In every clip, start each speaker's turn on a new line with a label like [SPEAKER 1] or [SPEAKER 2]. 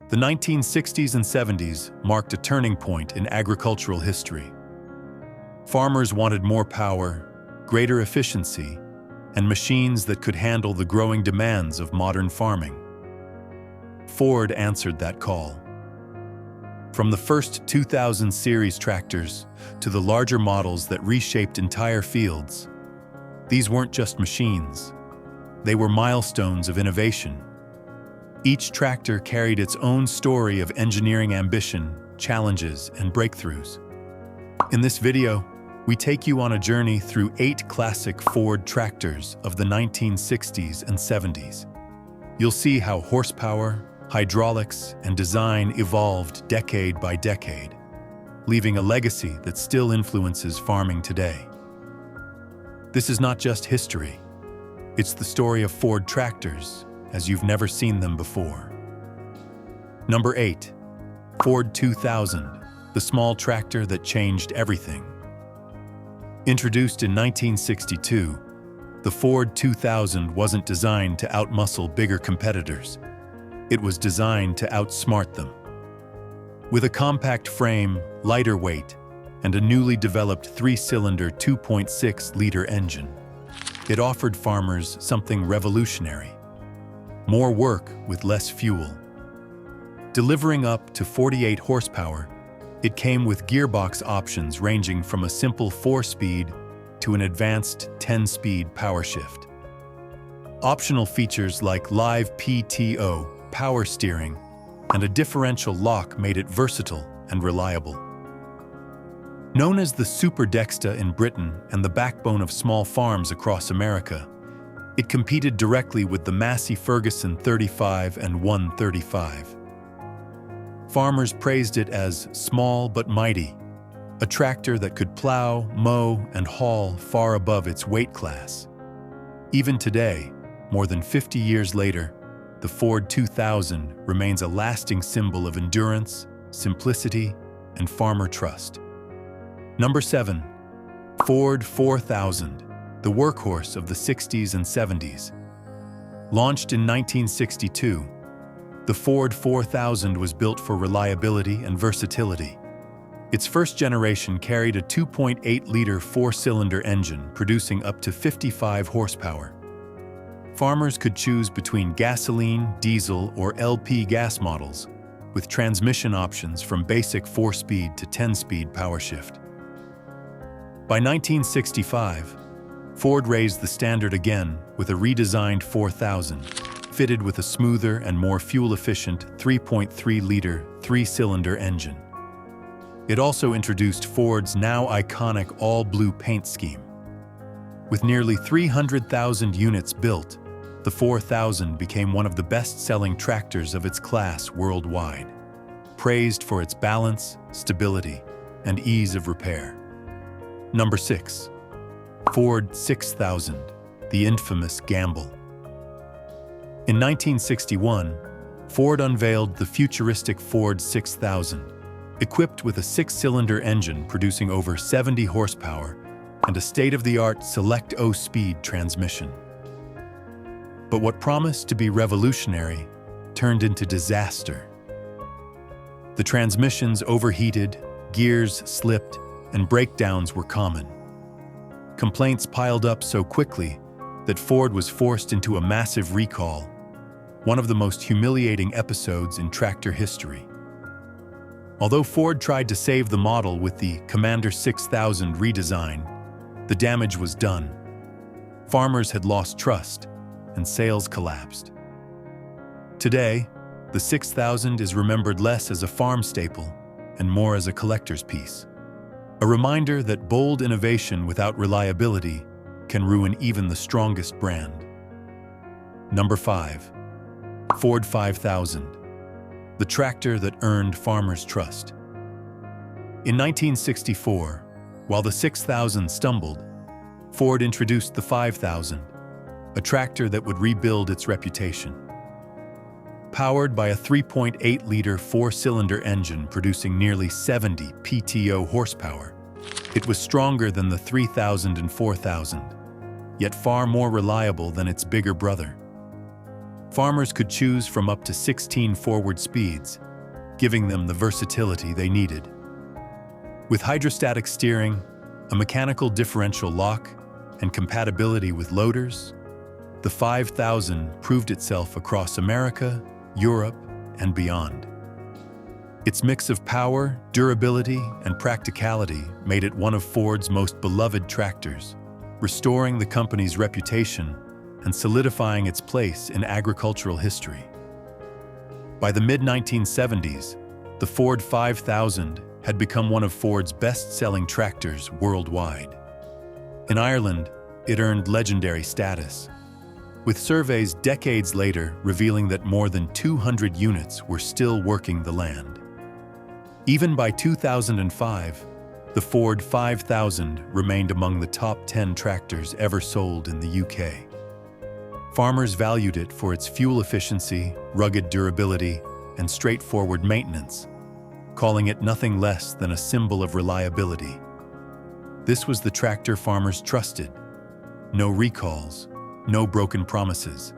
[SPEAKER 1] The 1960s and 70s marked a turning point in agricultural history. Farmers wanted more power, greater efficiency, and machines that could handle the growing demands of modern farming. Ford answered that call. From the first 2000 series tractors to the larger models that reshaped entire fields, these weren't just machines. They were milestones of innovation. Each tractor carried its own story of engineering ambition, challenges, and breakthroughs. In this video, we take you on a journey through 8 classic Ford tractors of the 1960s and 70s. You'll see how horsepower, hydraulics, and design evolved decade by decade, leaving a legacy that still influences farming today. This is not just history. It's the story of Ford tractors as you've never seen them before. Number 8. Ford 2000, the small tractor that changed everything. Introduced in 1962, the Ford 2000 wasn't designed to outmuscle bigger competitors. It was designed to outsmart them. With a compact frame, lighter weight, and a newly developed 3-cylinder 2.6-liter engine, it offered farmers something revolutionary: more work with less fuel. Delivering up to 48 horsepower, it came with gearbox options ranging from a simple 4-speed to an advanced 10-speed power shift. Optional features like live PTO, power steering, and a differential lock made it versatile and reliable. Known as the Super Dexta in Britain and the backbone of small farms across America, it competed directly with the Massey Ferguson 35 and 135. Farmers praised it as small but mighty, a tractor that could plow, mow, and haul far above its weight class. Even today, more than 50 years later, the Ford 2000 remains a lasting symbol of endurance, simplicity, and farmer trust. Number 7. Ford 4000, the workhorse of the 60s and 70s. Launched in 1962, the Ford 4000 was built for reliability and versatility. Its first generation carried a 2.8-liter 4-cylinder engine producing up to 55 horsepower. Farmers could choose between gasoline, diesel, or LP gas models, with transmission options from basic 4-speed to 10-speed power shift. By 1965, Ford raised the standard again with a redesigned 4000, fitted with a smoother and more fuel-efficient 3.3-liter 3-cylinder engine. It also introduced Ford's now iconic all-blue paint scheme. With nearly 300,000 units built, the 4000 became one of the best-selling tractors of its class worldwide, praised for its balance, stability, and ease of repair. Number 6. Ford 6000, the infamous gamble. In 1961, Ford unveiled the futuristic Ford 6000, equipped with a 6-cylinder engine producing over 70 horsepower and a state-of-the-art Select-O speed transmission. But what promised to be revolutionary turned into disaster. The transmissions overheated, gears slipped, and breakdowns were common. Complaints piled up so quickly that Ford was forced into a massive recall, one of the most humiliating episodes in tractor history. Although Ford tried to save the model with the Commander 6000 redesign, the damage was done. Farmers had lost trust, and sales collapsed. Today, the 6000 is remembered less as a farm staple and more as a collector's piece. A reminder that bold innovation without reliability can ruin even the strongest brand. Number 5. Ford 5000, the tractor that earned farmers' trust. In 1964, while the 6000 stumbled, Ford introduced the 5000, a tractor that would rebuild its reputation. Powered by a 3.8-liter 4-cylinder engine producing nearly 70 PTO horsepower, it was stronger than the 3000 and 4000, yet far more reliable than its bigger brother. Farmers could choose from up to 16 forward speeds, giving them the versatility they needed. With hydrostatic steering, a mechanical differential lock, and compatibility with loaders, the 5000 proved itself across America, Europe, and beyond. Its mix of power, durability, and practicality made it one of Ford's most beloved tractors, restoring the company's reputation and solidifying its place in agricultural history. By the mid-1970s, the Ford 5000 had become one of Ford's best-selling tractors worldwide. In Ireland, it earned legendary status, with surveys decades later revealing that more than 200 units were still working the land. Even by 2005, the Ford 5000 remained among the top 10 tractors ever sold in the UK. Farmers valued it for its fuel efficiency, rugged durability, and straightforward maintenance, calling it nothing less than a symbol of reliability. This was the tractor farmers trusted. No recalls, no broken promises,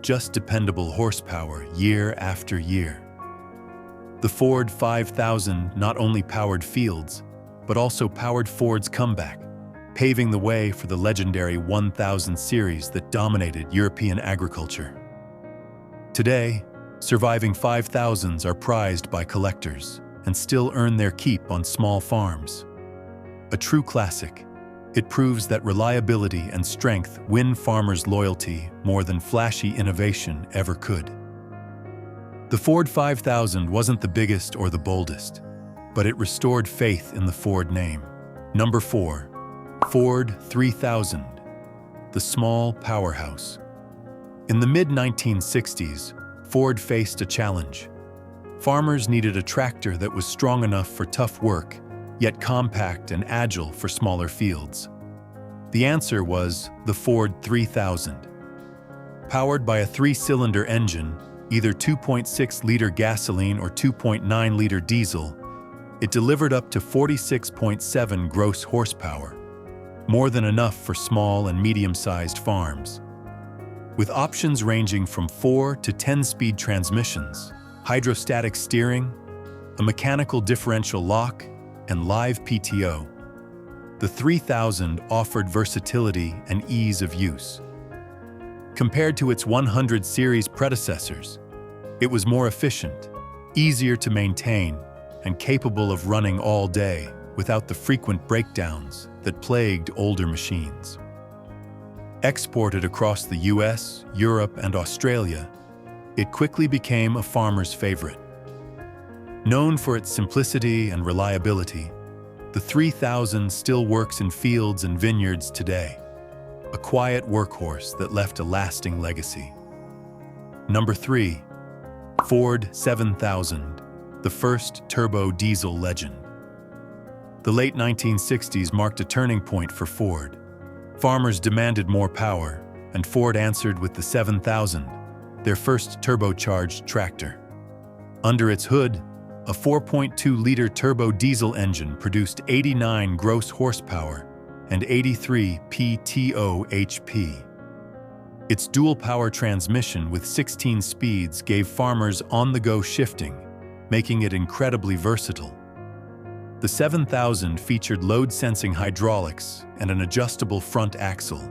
[SPEAKER 1] just dependable horsepower year after year. The Ford 5000 not only powered fields, but also powered Ford's comeback, paving the way for the legendary 1000 series that dominated European agriculture. Today, surviving 5000s are prized by collectors and still earn their keep on small farms. A true classic, it proves that reliability and strength win farmers' loyalty more than flashy innovation ever could. The Ford 5000 wasn't the biggest or the boldest, but it restored faith in the Ford name. Number 4. Ford 3000, the small powerhouse. In the mid-1960s, Ford faced a challenge. Farmers needed a tractor that was strong enough for tough work, yet compact and agile for smaller fields. The answer was the Ford 3000. Powered by a 3-cylinder engine, either 2.6-liter gasoline or 2.9-liter diesel, it delivered up to 46.7 gross horsepower, more than enough for small and medium-sized farms. With options ranging from 4 to 10-speed transmissions, hydrostatic steering, a mechanical differential lock, and live PTO, the 3000 offered versatility and ease of use. Compared to its 100 series predecessors, it was more efficient, easier to maintain, and capable of running all day without the frequent breakdowns that plagued older machines. Exported across the US, Europe, and Australia, it quickly became a farmer's favorite. Known for its simplicity and reliability, the 3000 still works in fields and vineyards today, a quiet workhorse that left a lasting legacy. Number 3. Ford 7000, the first turbo diesel legend. The late 1960s marked a turning point for Ford. Farmers demanded more power, and Ford answered with the 7000, their first turbocharged tractor. Under its hood, a 4.2-liter turbo diesel engine produced 89 gross horsepower and 83 PTO HP. Its dual-power transmission with 16 speeds gave farmers on-the-go shifting, making it incredibly versatile. The 7000 featured load-sensing hydraulics and an adjustable front axle,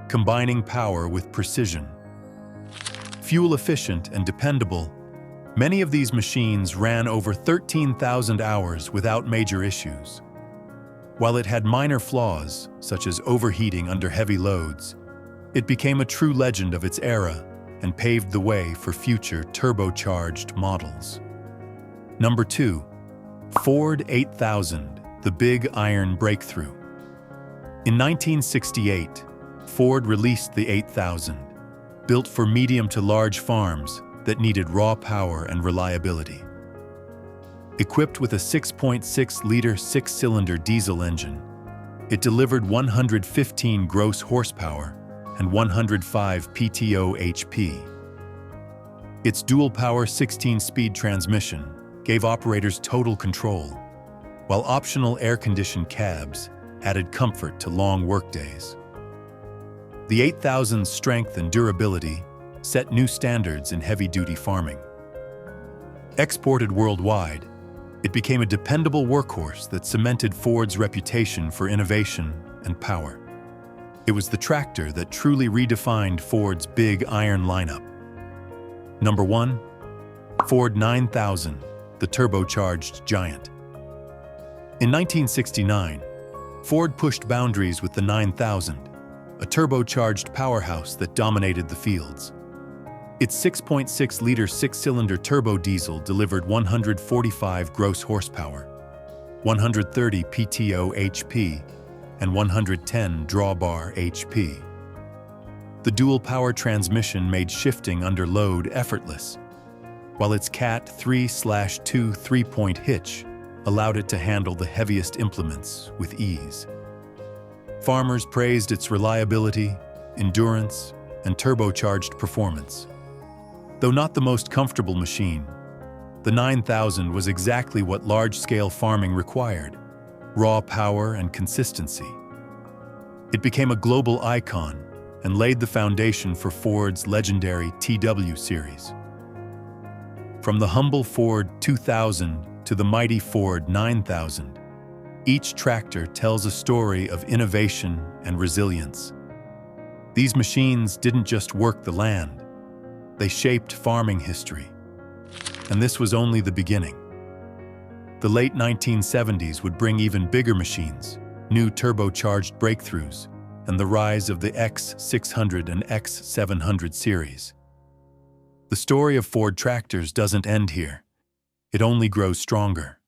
[SPEAKER 1] combining power with precision. Fuel-efficient and dependable, many of these machines ran over 13,000 hours without major issues. While it had minor flaws, such as overheating under heavy loads, it became a true legend of its era and paved the way for future turbocharged models. Number 2. Ford 8000, the big iron breakthrough. In 1968, Ford released the 8000, built for medium to large farms that needed raw power and reliability. Equipped with a 6.6-liter 6-cylinder diesel engine, it delivered 115 gross horsepower and 105 PTO HP. Its dual-power 16-speed transmission gave operators total control, while optional air-conditioned cabs added comfort to long workdays. The 8000's strength and durability set new standards in heavy-duty farming. Exported worldwide, it became a dependable workhorse that cemented Ford's reputation for innovation and power. It was the tractor that truly redefined Ford's big iron lineup. Number 1. Ford 9000, the turbocharged giant. In 1969, Ford pushed boundaries with the 9000, a turbocharged powerhouse that dominated the fields. Its 6.6-liter six-cylinder turbo diesel delivered 145 gross horsepower, 130 PTO HP, and 110 drawbar HP. The dual-power transmission made shifting under load effortless, while its Cat 3/2 3-point hitch allowed it to handle the heaviest implements with ease. Farmers praised its reliability, endurance, and turbocharged performance. Though not the most comfortable machine, the 9000 was exactly what large-scale farming required: raw power and consistency. It became a global icon and laid the foundation for Ford's legendary TW series. From the humble Ford 2000 to the mighty Ford 9000, each tractor tells a story of innovation and resilience. These machines didn't just work the land, they shaped farming history. And this was only the beginning. The late 1970s would bring even bigger machines, new turbocharged breakthroughs, and the rise of the X600 and X700 series. The story of Ford tractors doesn't end here. It only grows stronger.